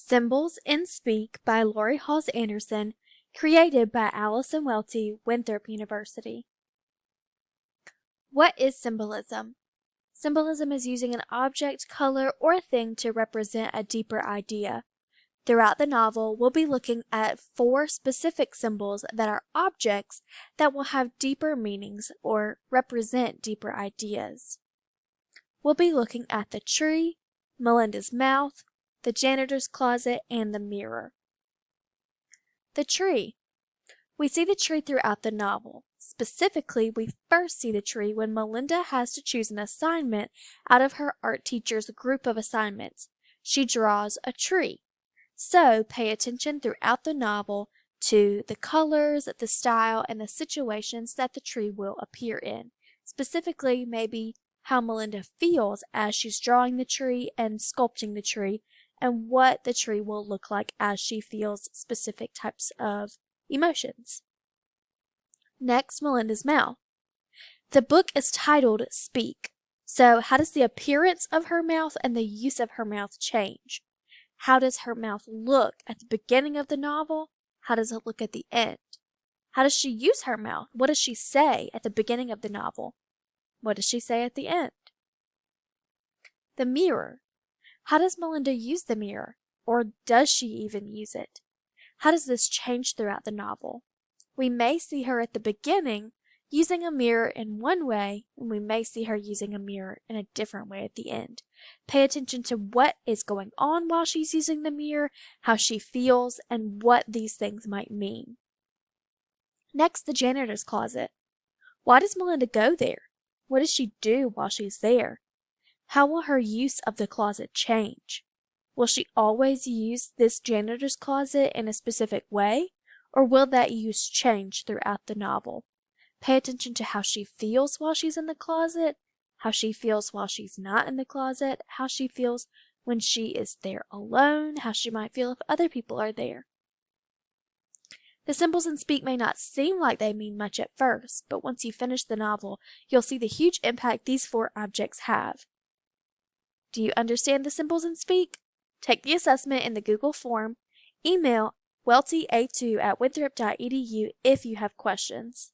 Symbols in Speak by Laurie Halse Anderson, created by Alice and Welty, Winthrop University. What is symbolism? Symbolism is using an object, color, or thing to represent a deeper idea. Throughout the novel, we'll be looking at 4 specific symbols that are objects that will have deeper meanings or represent deeper ideas. We'll be looking at the tree, Melinda's mouth, the janitor's closet, and the mirror. The tree. We see the tree throughout the novel. Specifically, we first see the tree when Melinda has to choose an assignment out of her art teacher's group of assignments. She draws a tree. So, pay attention throughout the novel to the colors, the style, and the situations that the tree will appear in. Specifically, maybe how Melinda feels as she's drawing the tree and sculpting the tree, and what the tree will look like as she feels specific types of emotions. Next, Melinda's mouth. The book is titled Speak. So, how does the appearance of her mouth and the use of her mouth change? How does her mouth look at the beginning of the novel? How does it look at the end? How does she use her mouth? What does she say at the beginning of the novel? What does she say at the end? The mirror. How does Melinda use the mirror? Or does she even use it? How does this change throughout the novel? We may see her at the beginning using a mirror in one way, and we may see her using a mirror in a different way at the end. Pay attention to what is going on while she's using the mirror, how she feels, and what these things might mean. Next, the janitor's closet. Why does Melinda go there? What does she do while she's there? How will her use of the closet change? Will she always use this janitor's closet in a specific way, or will that use change throughout the novel? Pay attention to how she feels while she's in the closet, how she feels while she's not in the closet, how she feels when she is there alone, how she might feel if other people are there. The symbols in Speak may not seem like they mean much at first, but once you finish the novel, you'll see the huge impact these 4 objects have. Do you understand the symbols in Speak? Take the assessment in the Google form. Email weltya2@winthrop.edu if you have questions.